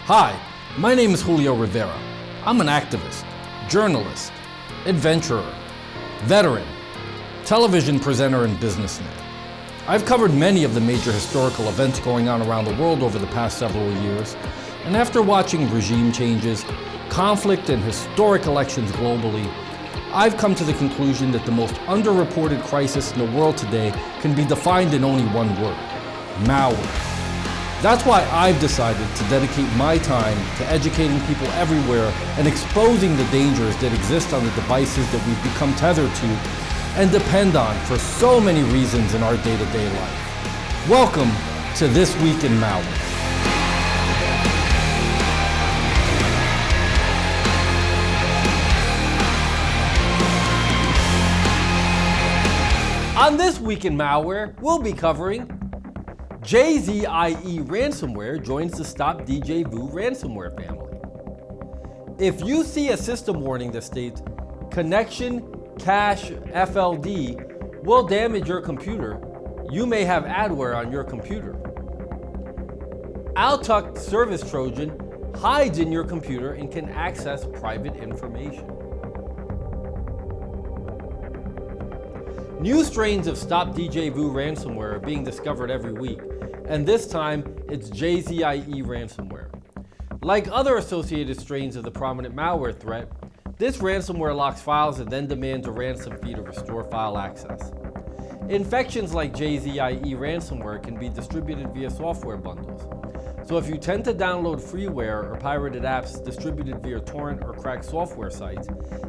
Hi, my name is Julio Rivera. I'm an activist, journalist, adventurer, veteran, television presenter, and businessman. I've covered many of the major historical events going on around the world over the past several years, and after watching regime changes, conflict, and historic elections globally, I've come to the conclusion that the most underreported crisis in the world today can be defined in only one word: malware. That's why I've decided to dedicate my time to educating people everywhere and exposing the dangers that exist on the devices that we've become tethered to and depend on for so many reasons in our day-to-day life. Welcome to This Week in Malware. On This Week in Malware, we'll be covering JZIE Ransomware joins the Stop Djvu Ransomware family. If you see a system warning that states ConnectionCachefld will damage your computer, you may have adware on your computer. Atuct service Trojan hides in your computer and can access private information. New strains of Stop Djvu Ransomware are being discovered every week, and this time it's JZIE Ransomware. Like other associated strains of the prominent malware threat, this ransomware locks files and then demands a ransom fee to restore file access. Infections like JZIE Ransomware can be distributed via software bundles, so if you tend to download freeware or pirated apps distributed via torrent or cracked software sites,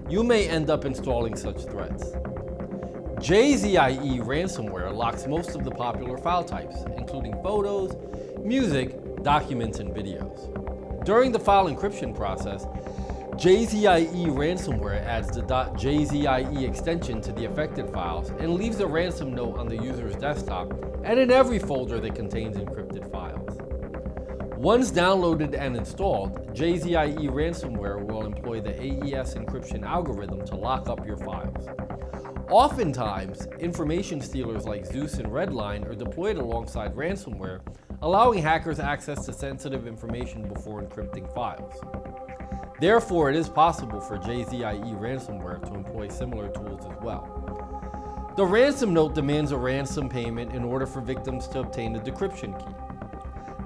you may end up installing such threats. JZIE Ransomware locks most of the popular file types, including photos, music, documents, and videos. During the file encryption process, JZIE Ransomware adds the .jzie extension to the affected files and leaves a ransom note on the user's desktop and in every folder that contains encrypted files. Once downloaded and installed, JZIE Ransomware will employ the AES encryption algorithm to lock up your files. Oftentimes, information stealers like Zeus and Redline are deployed alongside ransomware, allowing hackers access to sensitive information before encrypting files. Therefore, it is possible for JZIE Ransomware to employ similar tools as well. The ransom note demands a ransom payment in order for victims to obtain the decryption key.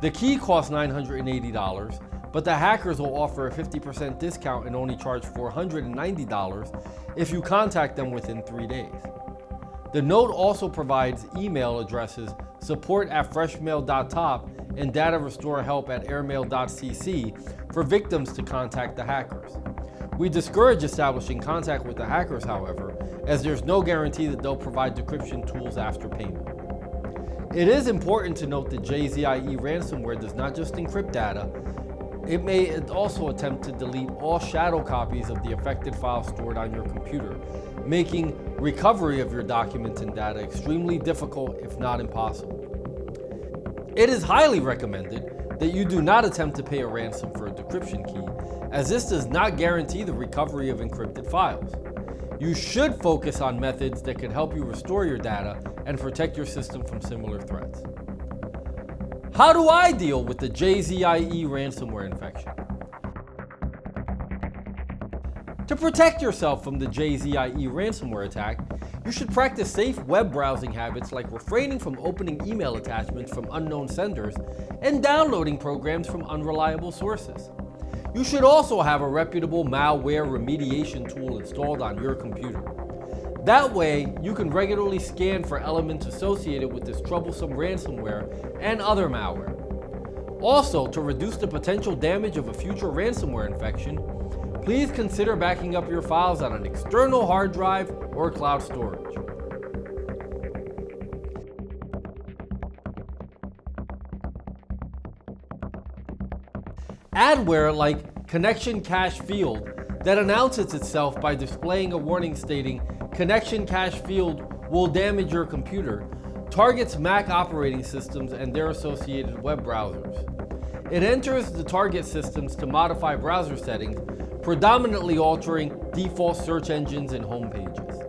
The key costs $980, but the hackers will offer a 50% discount and only charge $490 if you contact them within 3 days. The note also provides email addresses support@freshmail.top and data restore help@airmail.cc for victims to contact the hackers. We discourage establishing contact with the hackers, however, as there's no guarantee that they'll provide decryption tools after payment. It is important to note that JZIE Ransomware does not just encrypt data. It may also attempt to delete all shadow copies of the affected files stored on your computer, making recovery of your documents and data extremely difficult, if not impossible. It is highly recommended that you do not attempt to pay a ransom for a decryption key, as this does not guarantee the recovery of encrypted files. You should focus on methods that can help you restore your data and protect your system from similar threats. How do I deal with the JZIE ransomware infection? To protect yourself from the JZIE ransomware attack, you should practice safe web browsing habits like refraining from opening email attachments from unknown senders and downloading programs from unreliable sources. You should also have a reputable malware remediation tool installed on your computer. That way, you can regularly scan for elements associated with this troublesome ransomware and other malware. Also, to reduce the potential damage of a future ransomware infection, please consider backing up your files on an external hard drive or cloud storage. Adware like ConnectionCachefld that announces itself by displaying a warning stating ConnectionCachefld will damage your computer targets Mac operating systems and their associated web browsers. It enters the target systems to modify browser settings, predominantly altering default search engines and home pages.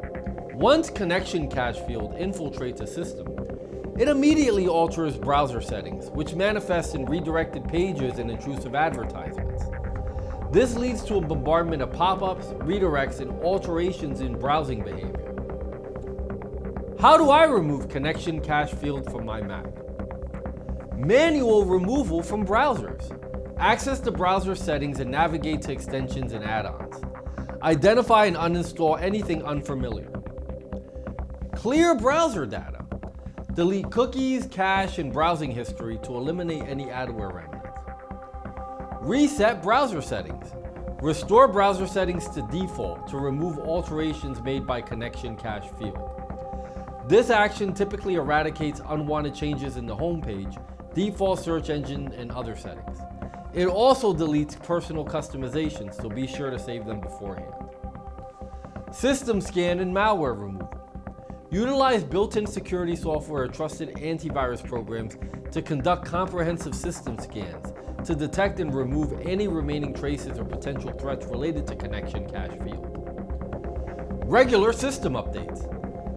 Once ConnectionCachefld infiltrates a system, It immediately alters browser settings, which manifests in redirected pages and intrusive advertisements. This leads to a bombardment of pop-ups, redirects, and alterations in browsing behavior. How do I remove ConnectionCachefld from my Mac? Manual removal from browsers. Access the browser settings and navigate to extensions and add-ons. Identify and uninstall anything unfamiliar. Clear browser data. Delete cookies, cache, and browsing history to eliminate any adware remnants. Reset browser settings. Restore browser settings to default to remove alterations made by ConnectionCachefld. This action typically eradicates unwanted changes in the home page, default search engine, and other settings. It also deletes personal customizations, so be sure to save them beforehand. System scan and malware removal. Utilize built-in security software or trusted antivirus programs to conduct comprehensive system scans to detect and remove any remaining traces or potential threats related to ConnectionCachefld. Regular system updates.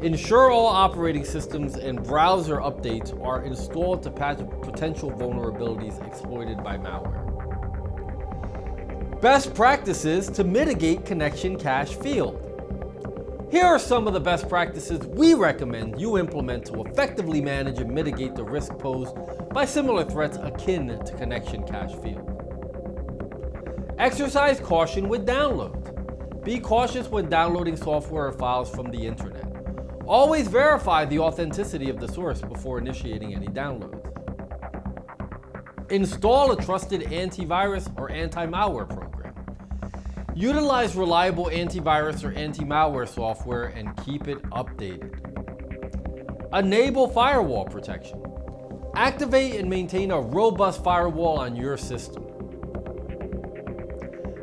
Ensure all operating systems and browser updates are installed to patch potential vulnerabilities exploited by malware. Best practices to mitigate ConnectionCachefld. Here are some of the best practices we recommend you implement to effectively manage and mitigate the risk posed by similar threats akin to ConnectionCachefld. Exercise caution with downloads. Be cautious when downloading software or files from the internet. Always verify the authenticity of the source before initiating any downloads. Install a trusted antivirus or anti-malware program. Utilize reliable antivirus or anti-malware software and keep it updated. Enable firewall protection. Activate and maintain a robust firewall on your system.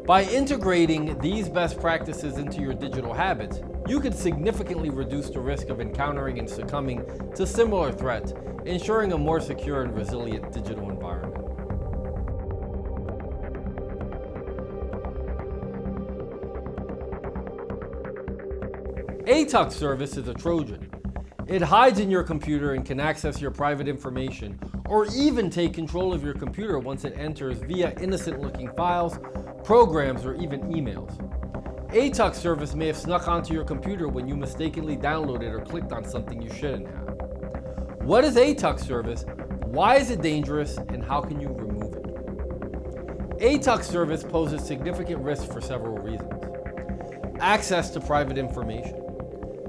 By integrating these best practices into your digital habits, you can significantly reduce the risk of encountering and succumbing to similar threats, ensuring a more secure and resilient digital environment. Atuct service is a Trojan. It hides in your computer and can access your private information or even take control of your computer once it enters via innocent-looking files, programs, or even emails. Atuct service may have snuck onto your computer when you mistakenly downloaded or clicked on something you shouldn't have. What is Atuct service? Why is it dangerous? And how can you remove it? Atuct service poses significant risks for several reasons. Access to private information.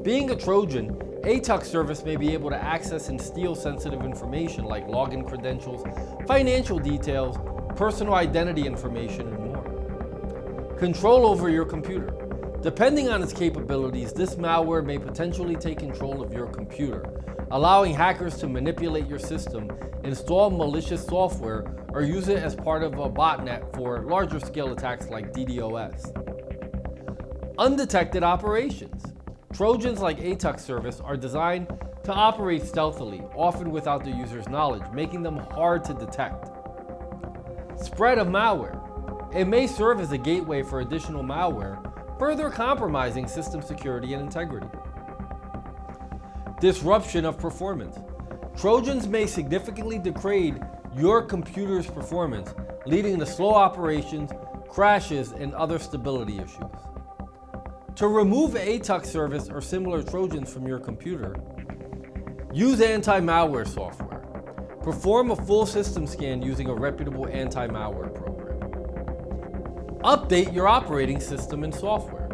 Being a Trojan, Atuct service may be able to access and steal sensitive information like login credentials, financial details, personal identity information, and more. Control over your computer. Depending on its capabilities, this malware may potentially take control of your computer, allowing hackers to manipulate your system, install malicious software, or use it as part of a botnet for larger scale attacks like DDoS. Undetected operations. Trojans like Atuct service are designed to operate stealthily, often without the user's knowledge, making them hard to detect. Spread of malware. It may serve as a gateway for additional malware, further compromising system security and integrity. Disruption of performance. Trojans may significantly degrade your computer's performance, leading to slow operations, crashes, and other stability issues. To remove Atuct service or similar Trojans from your computer, use anti-malware software. Perform a full system scan using a reputable anti-malware program. Update your operating system and software.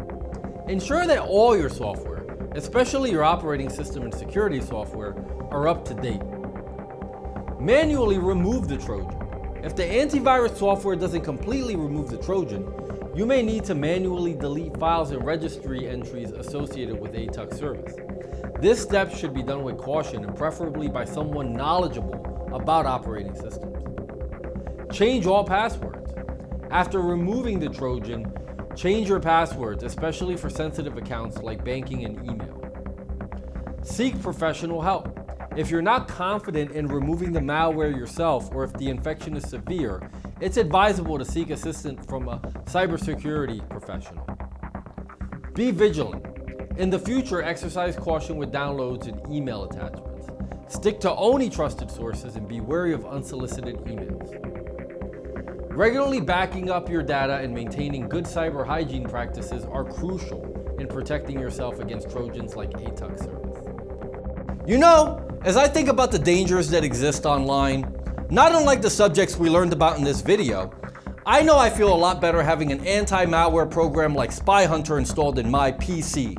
Ensure that all your software, especially your operating system and security software, are up to date. Manually remove the Trojan. If the antivirus software doesn't completely remove the Trojan, you may need to manually delete files and registry entries associated with Atuct service. This step should be done with caution and preferably by someone knowledgeable about operating systems. Change all passwords. After removing the Trojan, change your passwords, especially for sensitive accounts like banking and email. Seek professional help. If you're not confident in removing the malware yourself or if the infection is severe, it's advisable to seek assistance from a cybersecurity professional. Be vigilant. In the future, exercise caution with downloads and email attachments. Stick to only trusted sources and be wary of unsolicited emails. Regularly backing up your data and maintaining good cyber hygiene practices are crucial in protecting yourself against Trojans like Atuct service. You know, as I think about the dangers that exist online, not unlike the subjects we learned about in this video, I know I feel a lot better having an anti-malware program like Spy Hunter installed in my PC,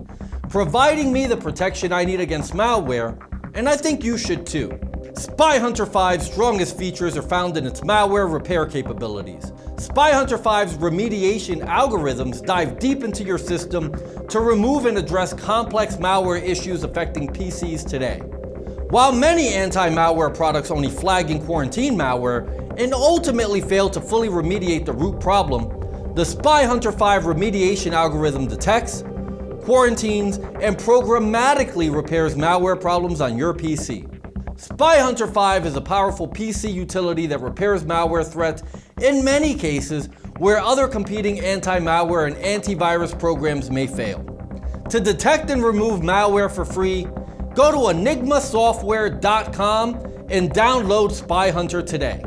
providing me the protection I need against malware, and I think you should too. Spy Hunter 5's strongest features are found in its malware repair capabilities. Spy Hunter 5's remediation algorithms dive deep into your system to remove and address complex malware issues affecting PCs today. While many anti-malware products only flag and quarantine malware and ultimately fail to fully remediate the root problem, the Spy Hunter 5 remediation algorithm detects, quarantines, and programmatically repairs malware problems on your PC. Spy Hunter 5 is a powerful PC utility that repairs malware threats in many cases where other competing anti-malware and antivirus programs may fail. To detect and remove malware for free, go to enigmasoftware.com and download Spy Hunter today.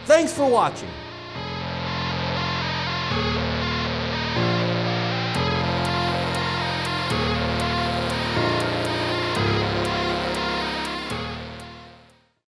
Thanks for watching.